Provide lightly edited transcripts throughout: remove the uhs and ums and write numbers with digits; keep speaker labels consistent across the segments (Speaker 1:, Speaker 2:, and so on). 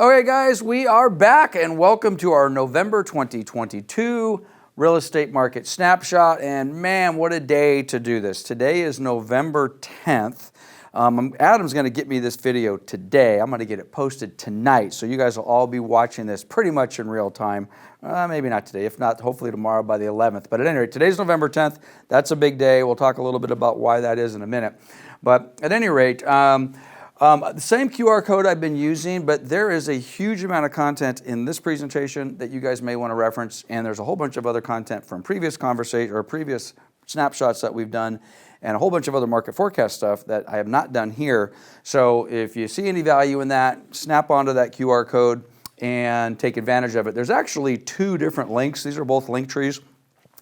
Speaker 1: Okay, guys, we are back and welcome to our November 2022 real estate market snapshot. And man, what a day to do this. Today is November 10th. Adam's going to get me this video today. I'm going to get it posted tonight. So you guys will all be watching this pretty much in real time. Maybe not today, if not, hopefully tomorrow by the 11th. But at any rate, today's November 10th. That's a big day. We'll talk a little bit about why that is in a minute. But at any rate, the same QR code I've been using, but there is a huge amount of content in this presentation that you guys may want to reference, and there's a whole bunch of other content from previous conversation or previous snapshots that we've done, and a whole bunch of other market forecast stuff that I have not done here. So if you see any value in that, snap onto that QR code and take advantage of it. There's actually two different links. These are both link trees.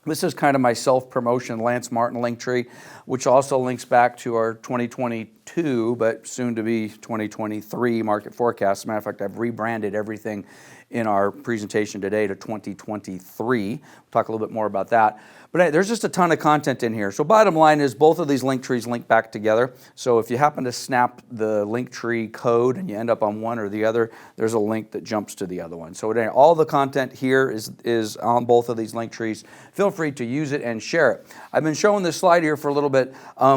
Speaker 1: This is kind of my self-promotion Lance Martin link tree, which also links back to our 2022, but soon to be 2023 market forecast. As a matter of fact, I've rebranded everything in our presentation today to 2023. We'll talk a little bit more about that. But hey, there's just a ton of content in here. So bottom line is both of these link trees link back together. So if you happen to snap the link tree code and you end up on one or the other, there's a link that jumps to the other one. So all the content here is on both of these link trees. Feel free to use it and share it. I've been showing this slide here for a little bit.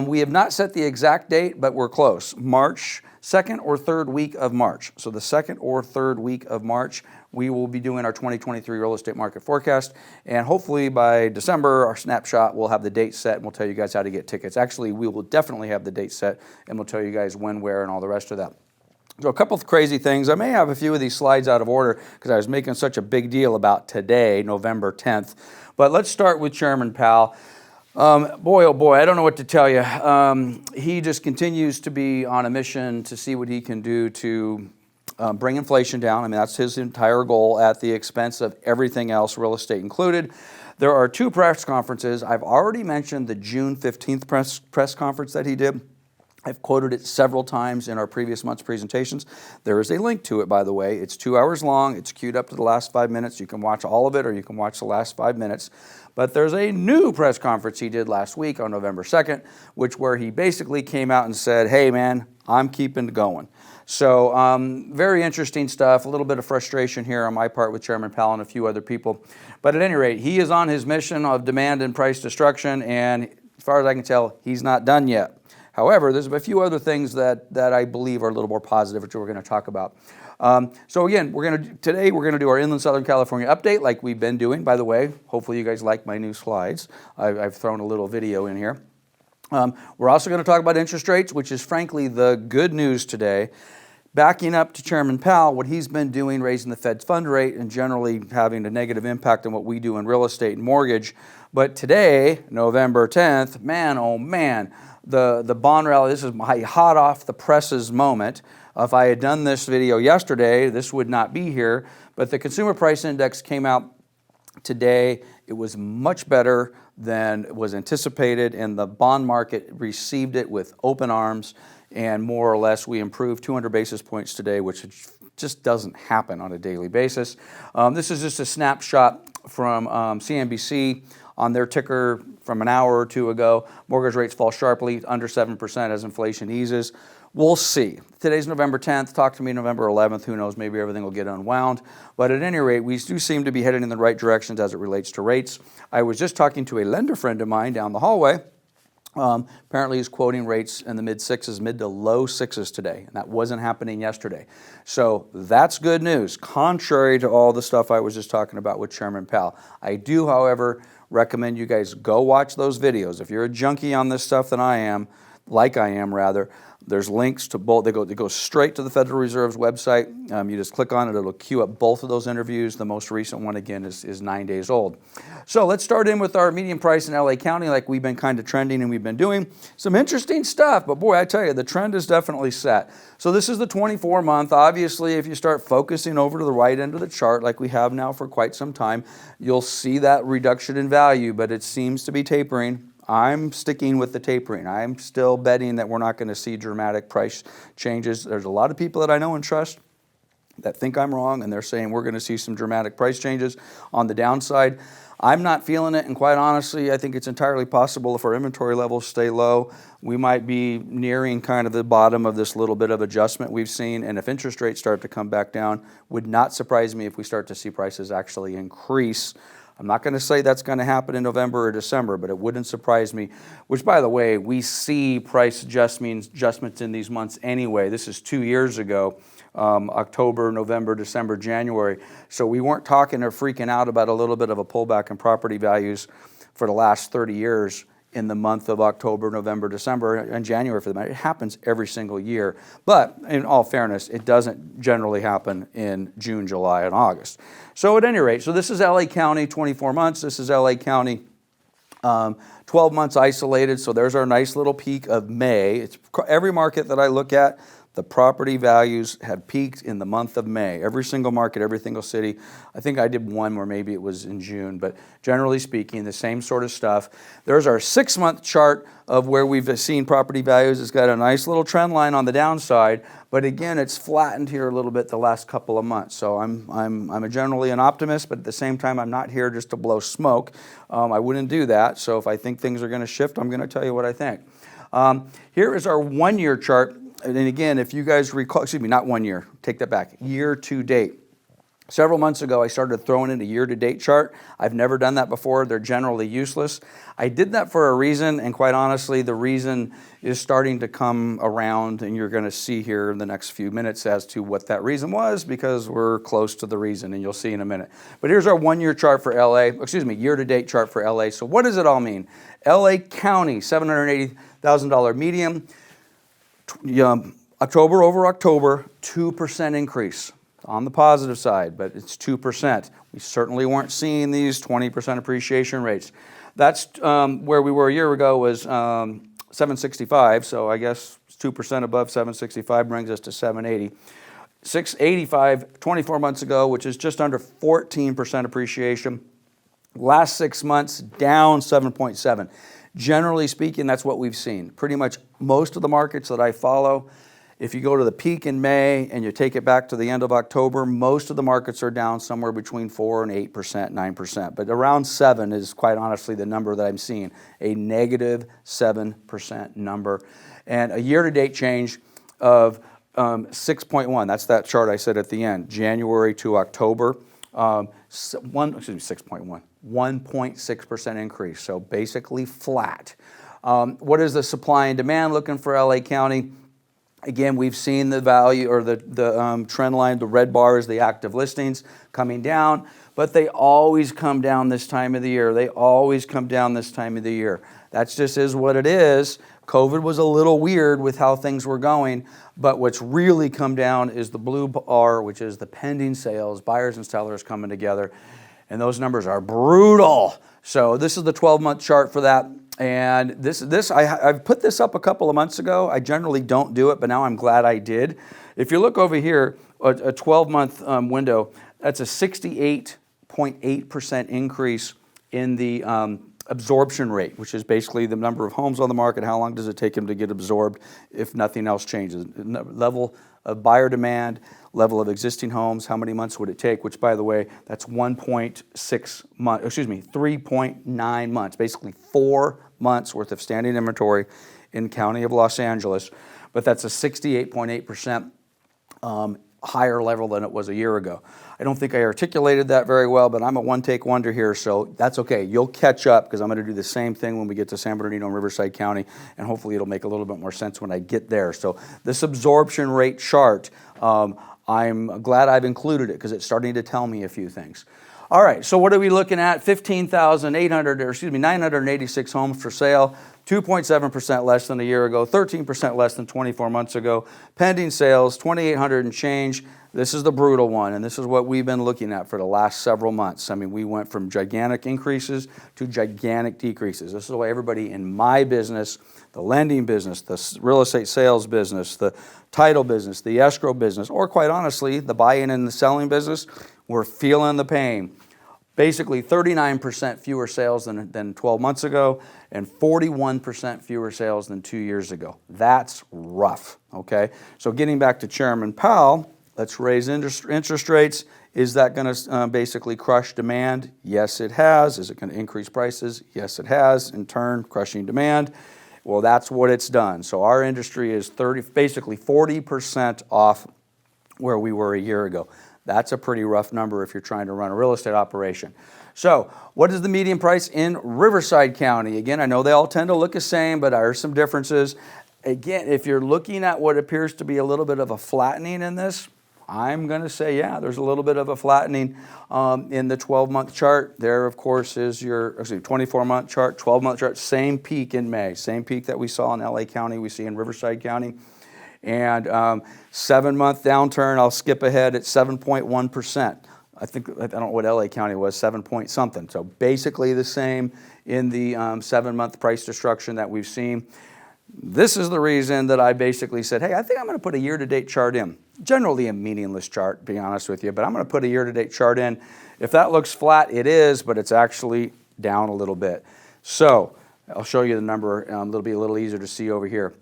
Speaker 1: We have not set the exact date, but we're close. March, second or third week of March. So the second or third week of March, we will be doing our 2023 real estate market forecast. And hopefully by December, our snapshot will have the date set and we'll tell you guys how to get tickets. Actually, we will definitely have the date set and we'll tell you guys when, where, and all the rest of that. So a couple of crazy things. I may have a few of these slides out of order because I was making such a big deal about today, November 10th. But let's start with Chairman Powell. Boy, oh boy, I don't know what to tell you. He just continues to be on a mission to see what he can do to bring inflation down. I mean, that's his entire goal at the expense of everything else, real estate included. There are two press conferences. I've already mentioned the June 15th press conference that he did. I've quoted it several times in our previous month's presentations. There is a link to it, by the way. It's 2 hours long. It's queued up to the last 5 minutes. You can watch all of it or you can watch the last 5 minutes. But there's a new press conference he did last week on November 2nd, where he basically came out and said, hey man, I'm keeping it going. So very interesting stuff, a little bit of frustration here on my part with Chairman Powell and a few other people. But at any rate, he is on his mission of demand and price destruction, and as far as I can tell, he's not done yet. However, there's a few other things that I believe are a little more positive, which we're going to talk about. So again, today we're going to do our Inland Southern California update like we've been doing. By the way, hopefully you guys like my new slides. I've thrown a little video in here. We're also going to talk about interest rates, which is frankly the good news today. Backing up to Chairman Powell, what he's been doing, raising the Fed's fund rate and generally having a negative impact on what we do in real estate and mortgage. But today, November 10th, man, oh man, the bond rally, this is my hot off the presses moment. If I had done this video yesterday, this would not be here. But the consumer price index came out today. It was much better than was anticipated, and the bond market received it with open arms. And more or less, we improved 200 basis points today, which just doesn't happen on a daily basis. This is just a snapshot from CNBC on their ticker from an hour or two ago. Mortgage rates fall sharply, under 7% as inflation eases. We'll see. Today's November 10th. Talk to me November 11th. Who knows? Maybe everything will get unwound. But at any rate, we do seem to be headed in the right directions as it relates to rates. I was just talking to a lender friend of mine down the hallway. Apparently he's quoting rates in the mid-sixes, mid to low sixes today, and that wasn't happening yesterday. So that's good news, contrary to all the stuff I was just talking about with Chairman Powell. I do, however, recommend you guys go watch those videos. If you're a junkie on this stuff than I am, there's links to both. They go straight to the Federal Reserve's website. You just click on it. It'll queue up both of those interviews. The most recent one, again, is 9 days old. So let's start in with our median price in LA County like we've been kind of trending and we've been doing. Some interesting stuff, but boy, I tell you, the trend is definitely set. So this is the 24-month. Obviously, if you start focusing over to the right end of the chart like we have now for quite some time, you'll see that reduction in value, but it seems to be tapering. I'm sticking with the tapering. I'm still betting that we're not going to see dramatic price changes. There's a lot of people that I know and trust that think I'm wrong, and they're saying we're going to see some dramatic price changes on the downside. I'm not feeling it, and quite honestly, I think it's entirely possible if our inventory levels stay low, we might be nearing kind of the bottom of this little bit of adjustment we've seen, and if interest rates start to come back down, would not surprise me if we start to see prices actually increase. I'm not going to say that's going to happen in November or December, but it wouldn't surprise me, which, by the way, we see price adjustments in these months anyway. This is 2 years ago. October, November, December, January. So we weren't talking or freaking out about a little bit of a pullback in property values for the last 30 years in the month of October, November, December, and January for the matter. It happens every single year. But in all fairness, it doesn't generally happen in June, July, and August. So at any rate, so this is LA County, 24 months. This is LA County, 12 months isolated. So there's our nice little peak of May. It's every market that I look at, the property values have peaked in the month of May. Every single market, every single city. I think I did one where maybe it was in June, but generally speaking, the same sort of stuff. There's our 6-month chart of where we've seen property values. It's got a nice little trend line on the downside, but again, it's flattened here a little bit the last couple of months. So I'm generally an optimist, but at the same time, I'm not here just to blow smoke. I wouldn't do that. So if I think things are going to shift, I'm going to tell you what I think. Here is our 1-year chart. And again, if you guys recall, excuse me, not 1 year, take that back, year to date. Several months ago, I started throwing in a year-to-date chart. I've never done that before. They're generally useless. I did that for a reason, and quite honestly, the reason is starting to come around, and you're going to see here in the next few minutes as to what that reason was, because we're close to the reason, and you'll see in a minute. But here's our 1-year chart for LA, excuse me, year-to-date chart for LA. So what does it all mean? LA County, $780,000 median. October over October, 2% increase on the positive side, but it's 2%. We certainly weren't seeing these 20% appreciation rates. That's where we were a year ago was 765, so I guess 2% above 765 brings us to 780. 685 24 months ago, which is just under 14% appreciation. Last 6 months, down 7.7. Generally speaking, that's what we've seen. Pretty much most of the markets that I follow, if you go to the peak in May and you take it back to the end of October, most of the markets are down somewhere between 4 and 8%, 9%. But around 7 is quite honestly the number that I'm seeing, a negative 7% number. And a year-to-date change of 6.1. That's that chart I said at the end, January to October. 6.1. 1.6% increase, so basically flat. What is the supply and demand looking for LA County? Again, we've seen the value or the trend line, the red bar is the active listings coming down, but they always come down this time of the year. They always come down this time of the year. That just is what it is. COVID was a little weird with how things were going, but what's really come down is the blue bar, which is the pending sales, buyers and sellers coming together. And those numbers are brutal. So this is the 12-month chart for that. And I've put this up a couple of months ago. I generally don't do it, but now I'm glad I did. If you look over here, a 12-month window, that's a 68.8% increase in the absorption rate, which is basically the number of homes on the market. How long does it take them to get absorbed if nothing else changes? Level of buyer demand, level of existing homes, how many months would it take? Which, by the way, that's 1.6 months, excuse me, 3.9 months, basically 4 months worth of standing inventory in County of Los Angeles. But that's a 68.8% higher level than it was a year ago. I don't think I articulated that very well, but I'm a one-take wonder here, so that's okay. You'll catch up because I'm going to do the same thing when we get to San Bernardino and Riverside County, and hopefully it'll make a little bit more sense when I get there. So this absorption rate chart, I'm glad I've included it because it's starting to tell me a few things. All right, so what are we looking at? 986 homes for sale, 2.7% less than a year ago, 13% less than 24 months ago. Pending sales, 2,800 and change. This is the brutal one, and this is what we've been looking at for the last several months. I mean, we went from gigantic increases to gigantic decreases. This is why everybody in my business, the lending business, the real estate sales business, the title business, the escrow business, or quite honestly, the buying and the selling business, we're feeling the pain. Basically 39% fewer sales than 12 months ago and 41% fewer sales than 2 years ago. That's rough, okay? So getting back to Chairman Powell, let's raise interest rates. Is that going to basically crush demand? Yes, it has. Is it going to increase prices? Yes, it has. In turn, crushing demand. Well, that's what it's done. So our industry is basically 40% off where we were a year ago. That's a pretty rough number if you're trying to run a real estate operation. So what is the median price in Riverside County? Again, I know they all tend to look the same, but there are some differences. Again, if you're looking at what appears to be a little bit of a flattening in this, I'm going to say, yeah, there's a little bit of a flattening in the 12-month chart. There, of course, is your 24-month chart, 12-month chart, same peak in May, same peak that we saw in LA County, we see in Riverside County. And 7-month downturn, I'll skip ahead at 7.1%. I don't know what LA County was, 7 point something. So basically the same in the 7-month price destruction that we've seen. This is the reason that I basically said, hey, I think I'm going to put a year-to-date chart in. Generally a meaningless chart, to be honest with you, but I'm going to put a year-to-date chart in. If that looks flat, it is, but it's actually down a little bit. So I'll show you the number. It'll be a little easier to see over here.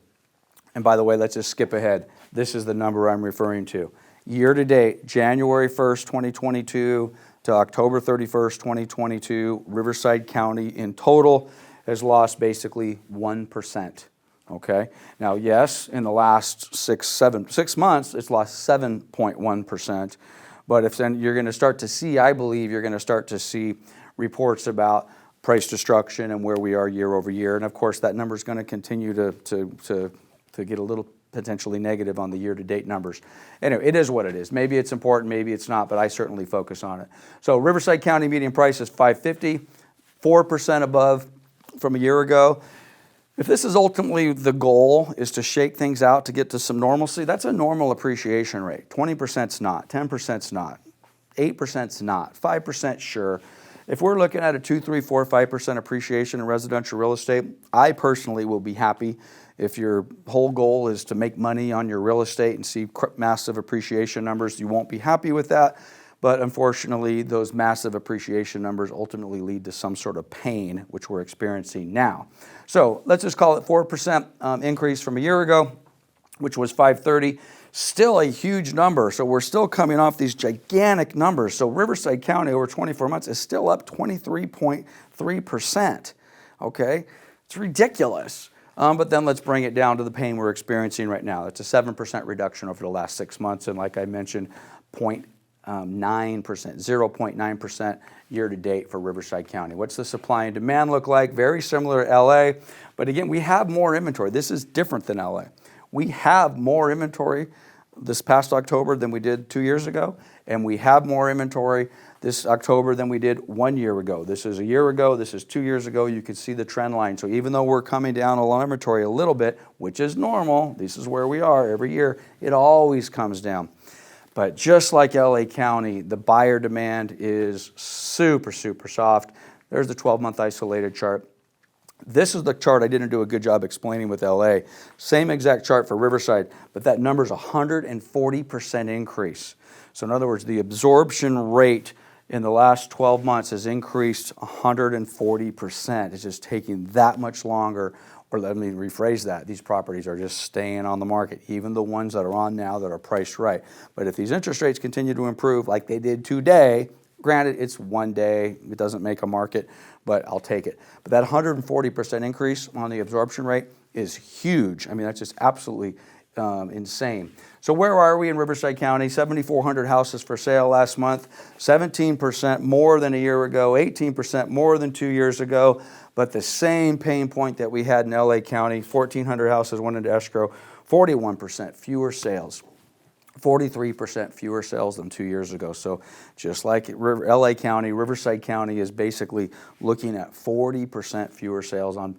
Speaker 1: And by the way, let's just skip ahead. This is the number I'm referring to. Year-to-date, January 1st, 2022 to October 31st, 2022, Riverside County in total has lost basically 1%. Okay. Now, yes, in the last 6 months, it's lost 7.1%. But if then you're going to start to see, I believe you're going to start to see reports about price destruction and where we are year over year. And of course, that number is going to continue to get a little potentially negative on the year-to-date numbers. Anyway, it is what it is. Maybe it's important, maybe it's not, but I certainly focus on it. So Riverside County median price is $550, 4% above from a year ago. If this is ultimately the goal, is to shake things out to get to some normalcy, that's a normal appreciation rate. 20%'s not, 10%'s not, 8%'s not, 5% sure. If we're looking at a 2, 3, 4, 5% appreciation in residential real estate, I personally will be happy. If your whole goal is to make money on your real estate and see massive appreciation numbers, you won't be happy with that. But unfortunately, those massive appreciation numbers ultimately lead to some sort of pain, which we're experiencing now. So let's just call it 4% increase from a year ago, which was 530. Still a huge number. So we're still coming off these gigantic numbers. So Riverside County over 24 months is still up 23.3%. Okay? It's ridiculous. But then let's bring it down to the pain we're experiencing right now. It's a 7% reduction over the last 6 months. And like I mentioned, 0.9% year to date for Riverside County. What's the supply and demand look like? Very similar to LA, but again, we have more inventory. This is different than LA. We have more inventory this past October than we did 2 years ago, and we have more inventory this October than we did 1 year ago. This is a year ago, this is 2 years ago. You can see the trend line. So even though we're coming down on inventory a little bit, which is normal, this is where we are every year, it always comes down. But just like LA County, the buyer demand is super, super soft. There's the 12-month isolated chart. This is the chart I didn't do a good job explaining with LA. Same exact chart for Riverside, but that number is 140% increase. So in other words, the absorption rate in the last 12 months has increased 140%. It's just taking that much longer. Or let me rephrase that. These properties are just staying on the market, even the ones that are on now that are priced right. But if these interest rates continue to improve like they did today, granted, it's 1 day, it doesn't make a market, but I'll take it. But that 140% increase on the absorption rate is huge. I mean, that's just absolutely insane. So where are we in Riverside County? 7,400 houses for sale last month, 17% more than a year ago, 18% more than 2 years ago. But the same pain point that we had in LA County, 1,400 houses went into escrow, 41% fewer sales, 43% fewer sales than 2 years ago. So just like LA County, Riverside County is basically looking at 40% fewer sales on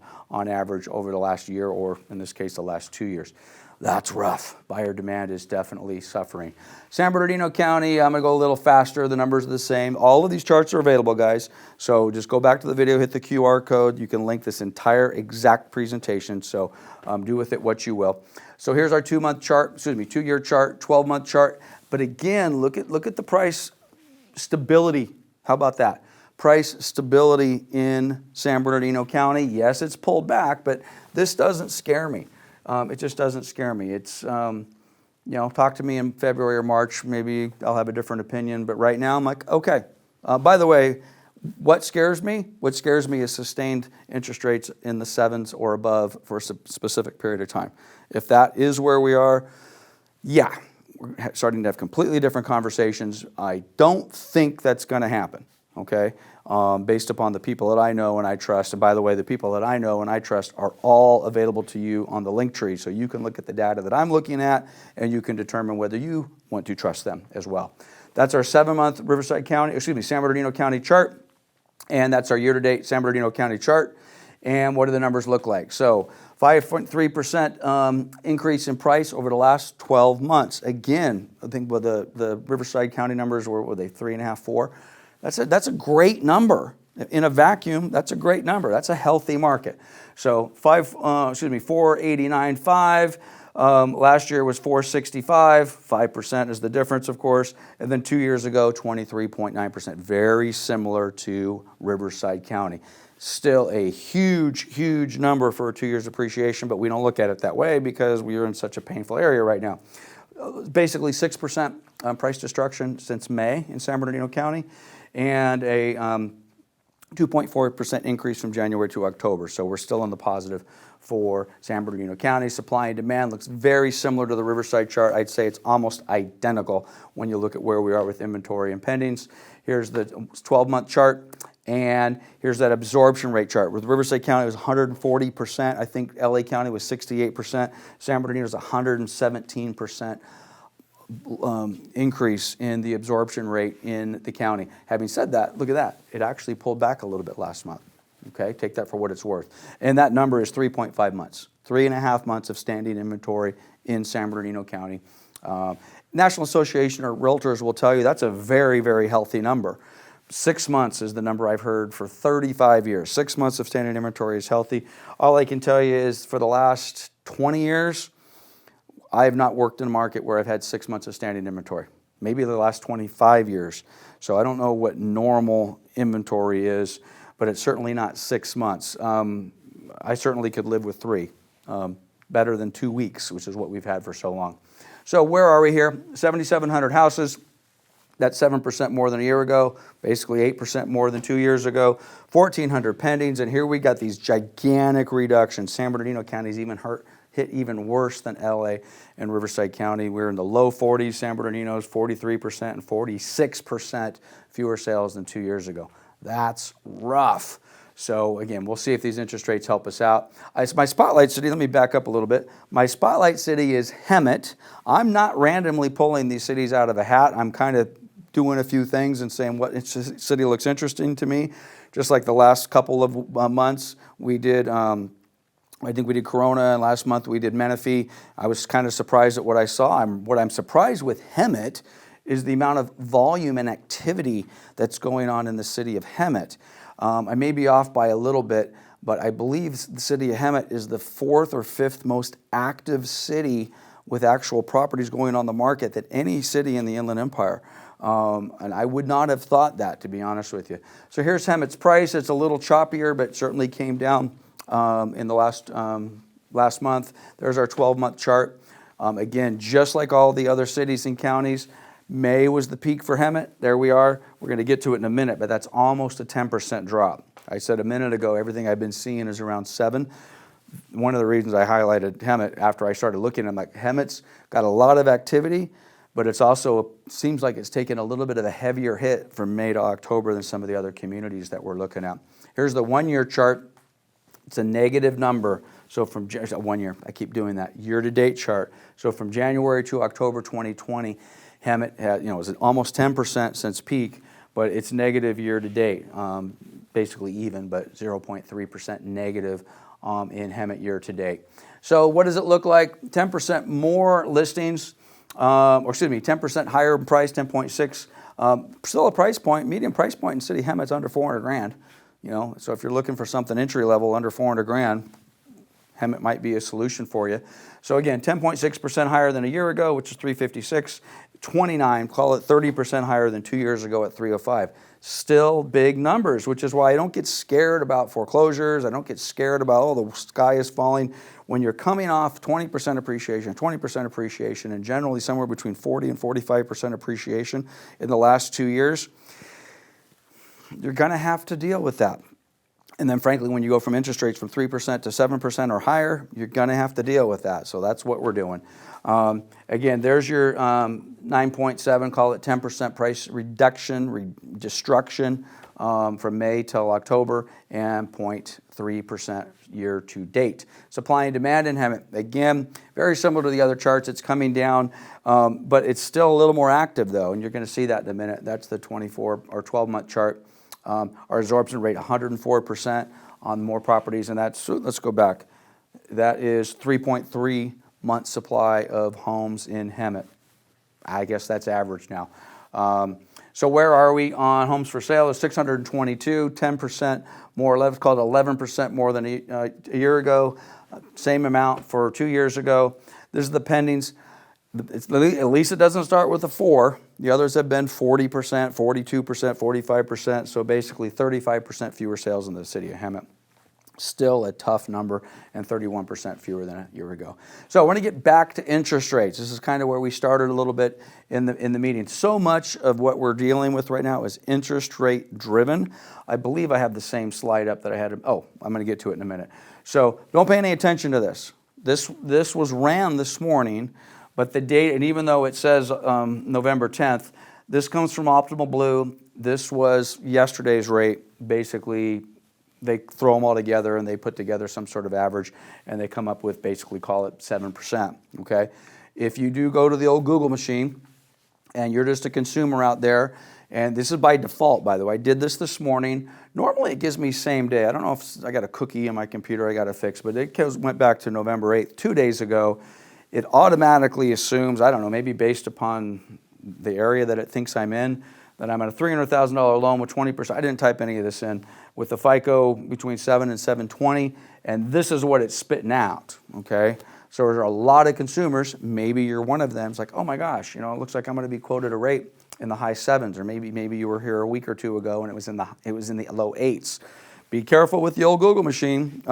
Speaker 1: average over the last year, or in this case, the last 2 years. That's rough. Buyer demand is definitely suffering. San Bernardino County, I'm going to go a little faster. The numbers are the same. All of these charts are available, guys. So just go back to the video, hit the QR code. You can link this entire exact presentation. So do with it what you will. So here's our 2-month chart, 2-year chart, 12-month chart. But again, look at the price stability. How about that? Price stability in San Bernardino County. Yes, it's pulled back, but this doesn't scare me. It just doesn't scare me. It's, talk to me in February or March. Maybe I'll have a different opinion. But right now I'm like, okay. By the way, what scares me? What scares me is sustained interest rates in the 7s or above for a specific period of time. If that is where we are, yeah, we're starting to have completely different conversations. I don't think that's going to happen, okay, based upon the people that I know and I trust. And by the way, the people that I know and I trust are all available to you on the link tree. So you can look at the data that I'm looking at and you can determine whether you want to trust them as well. That's our 7-month San Bernardino County chart. And that's our year-to-date San Bernardino County chart. And what do the numbers look like? So 5.3% increase in price over the last 12 months. Again, I think with the Riverside County numbers were they 3.5, 4? That's a great number. In a vacuum, that's a great number. That's a healthy market. So 489.5. Last year was 465, 5% is the difference, of course, and then 2 years ago, 23.9%, very similar to Riverside County. Still a huge, huge number for 2 years appreciation, but we don't look at it that way because we are in such a painful area right now. Basically 6% price destruction since May in San Bernardino County, and a 2.4% increase from January to October, so we're still in the positive for San Bernardino County. Supply and demand looks very similar to the Riverside chart. I'd say it's almost identical when you look at where we are with inventory and pendings. Here's the 12-month chart, and here's that absorption rate chart. With Riverside County, it was 140%. I think LA County was 68%. San Bernardino is 117% increase in the absorption rate in the county. Having said that, look at that. It actually pulled back a little bit last month. Okay, take that for what it's worth. And that number is 3.5 months, 3.5 months of standing inventory in San Bernardino County. National Association of Realtors will tell you that's a very, very healthy number. 6 months is the number I've heard for 35 years. 6 months of standing inventory is healthy. All I can tell you is for the last 20 years, I have not worked in a market where I've had 6 months of standing inventory. Maybe the last 25 years. So I don't know what normal inventory is, but it's certainly not 6 months. I certainly could live with 3. Better than 2 weeks, which is what we've had for so long. So where are we here? 7,700 houses. That's 7% more than a year ago, basically 8% more than 2 years ago. 1,400 pendings, and here we got these gigantic reductions. San Bernardino County's hit even worse than LA and Riverside County. We're in the low 40s. San Bernardino's 43% and 46% fewer sales than 2 years ago. That's rough. So again, we'll see if these interest rates help us out. My spotlight city, let me back up a little bit. My spotlight city is Hemet. I'm not randomly pulling these cities out of a hat. I'm kind of doing a few things and saying what city looks interesting to me. Just like the last couple of months, we did, I think we did Corona, and last month we did Menifee. I was kind of surprised at what I saw. What I'm surprised with Hemet is the amount of volume and activity that's going on in the city of Hemet. I may be off by a little bit, but I believe the city of Hemet is the 4th or 5th most active city with actual properties going on the market than any city in the Inland Empire. And I would not have thought that, to be honest with you. So here's Hemet's price. It's a little choppier, but certainly came down in the last month. There's our 12-month chart. Again, just like all the other cities and counties, May was the peak for Hemet. There we are. We're going to get to it in a minute, but that's almost a 10% drop. I said a minute ago, everything I've been seeing is around 7. One of the reasons I highlighted Hemet after I started looking, I'm like, Hemet's got a lot of activity, but it's also seems like it's taken a little bit of a heavier hit from May to October than some of the other communities that we're looking at. Here's the 1-year chart. It's a negative number. So from 1 year, I keep doing that, year-to-date chart. So from January to October 2020, Hemet had, was almost 10% since peak, but it's negative year-to-date, basically even, but 0.3% negative in Hemet year-to-date. So what does it look like? 10% more listings, 10% higher price, 10.6. Still a price point, median price point in City Hemet's under 400 grand. So if you're looking for something entry level under 400 grand, Hemet might be a solution for you. So again, 10.6% higher than a year ago, which is 356. 29, call it 30% higher than 2 years ago at 305. Still big numbers, which is why I don't get scared about foreclosures. I don't get scared about, oh, the sky is falling. When you're coming off 20% appreciation, and generally somewhere between 40 and 45% appreciation in the last 2 years, you're going to have to deal with that. And then frankly, when you go from interest rates from 3% to 7% or higher, you're going to have to deal with that. So that's what we're doing. Again, there's your 9.7, call it 10% price reduction, destruction from May till October, and 0.3% year to date. Supply and demand in Hemet, again, very similar to the other charts. It's coming down, but it's still a little more active though, and you're going to see that in a minute. That's the 24 or 12-month chart. Our absorption rate 104% on more properties, and that's, let's go back. That is 3.3 months supply of homes in Hemet. I guess that's average now. So where are we on homes for sale? It's 622, 10% more, let's call it 11% more than a year ago. Same amount for 2 years ago. This is the pendings. At least it doesn't start with a 4. The others have been 40%, 42%, 45%. So basically 35% fewer sales in the city of Hemet. Still a tough number, and 31% fewer than a year ago. So I want to get back to interest rates. This is kind of where we started a little bit in the meeting. So much of what we're dealing with right now is interest rate driven. I believe I have the same slide up that I had. Oh, I'm going to get to it in a minute. So don't pay any attention to this. This was ran this morning, but the date, and even though it says November 10th, this comes from Optimal Blue. This was yesterday's rate. Basically, they throw them all together and they put together some sort of average, and they come up with basically, call it 7%, okay? If you do go to the old Google machine and you're just a consumer out there, and this is by default, by the way. I did this morning. Normally it gives me same day. I don't know if I got a cookie in my computer I got to fix, but it went back to November 8th, 2 days ago. It automatically assumes, I don't know, maybe based upon the area that it thinks I'm in, that I'm at a $300,000 loan with 20%. I didn't type any of this in. With the FICO between 7 and 720, and this is what it's spitting out, okay? So there are a lot of consumers, maybe you're one of them, it's like, oh my gosh, you know, it looks like I'm gonna be quoted a rate in the high 7s, or maybe you were here a week or two ago and it was in the low 8s. Be careful with the old Google machine.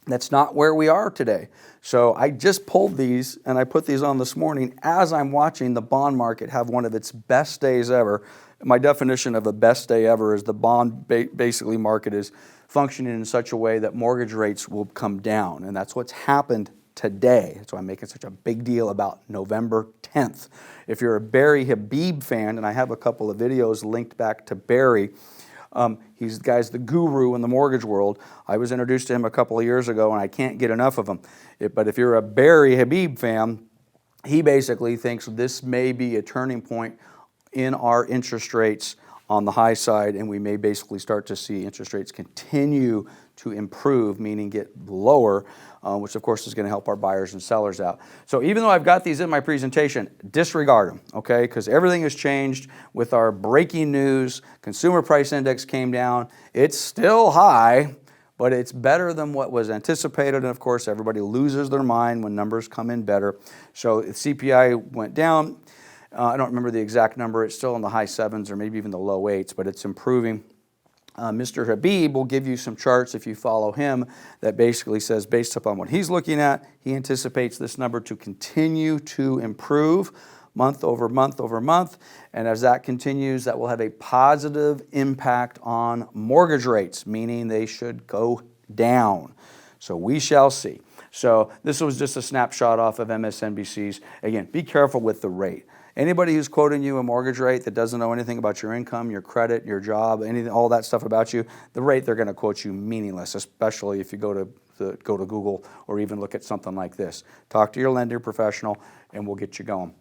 Speaker 1: That's not where we are today. So I just pulled these and I put these on this morning as I'm watching the bond market have one of its best days ever. My definition of a best day ever is the bond basically market is functioning in such a way that mortgage rates will come down. And that's what's happened today. That's why I'm making such a big deal about November 10th. If you're a Barry Habib fan, and I have a couple of videos linked back to Barry, he's the guru in the mortgage world. I was introduced to him a couple of years ago, and I can't get enough of him. But if you're a Barry Habib fan, he basically thinks this may be a turning point in our interest rates on the high side, and we may basically start to see interest rates continue to improve, meaning get lower, which of course is going to help our buyers and sellers out. So even though I've got these in my presentation, disregard them, okay? Because everything has changed with our breaking news. Consumer price index came down. It's still high, but it's better than what was anticipated. And of course, everybody loses their mind when numbers come in better. So CPI went down. I don't remember the exact number. It's still in the high 7s or maybe even the low 8s, but it's improving. Mr. Habib will give you some charts if you follow him that basically says, based upon what he's looking at, he anticipates this number to continue to improve month over month over month. And as that continues, that will have a positive impact on mortgage rates, meaning they should go down. So we shall see. So this was just a snapshot off of MSNBC's. Again, be careful with the rate. Anybody who's quoting you a mortgage rate that doesn't know anything about your income, your credit, your job, anything, all that stuff about you, the rate they're going to quote you meaningless, especially if you go to Google or even look at something like this. Talk to your lender professional and we'll get you going.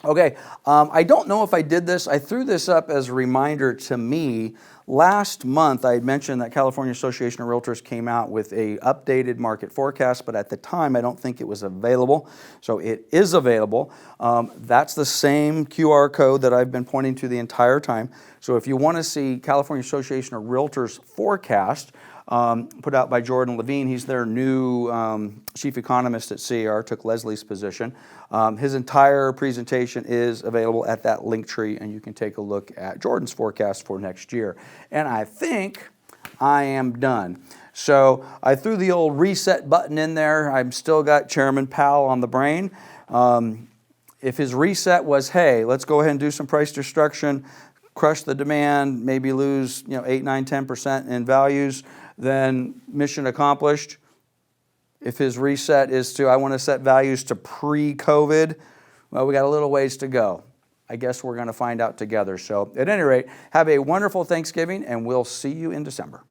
Speaker 1: Okay, I don't know if I did this. I threw this up as a reminder to me. Last month, I had mentioned that California Association of Realtors came out with a updated market forecast, but at the time, I don't think it was available. So it is available. That's the same QR code that I've been pointing to the entire time. So if you want to see California Association of Realtors forecast, put out by Jordan Levine. He's their new chief economist at CR, took Leslie's position. His entire presentation is available at that link tree, and you can take a look at Jordan's forecast for next year. And I think I am done. So I threw the old reset button in there. I've still got Chairman Powell on the brain. If his reset was, hey, let's go ahead and do some price destruction, crush the demand, maybe lose 8, 9, 10% in values, then mission accomplished. If his reset is to, I want to set values to pre-COVID, well, we got a little ways to go. I guess we're going to find out together. So at any rate, have a wonderful Thanksgiving, and we'll see you in December.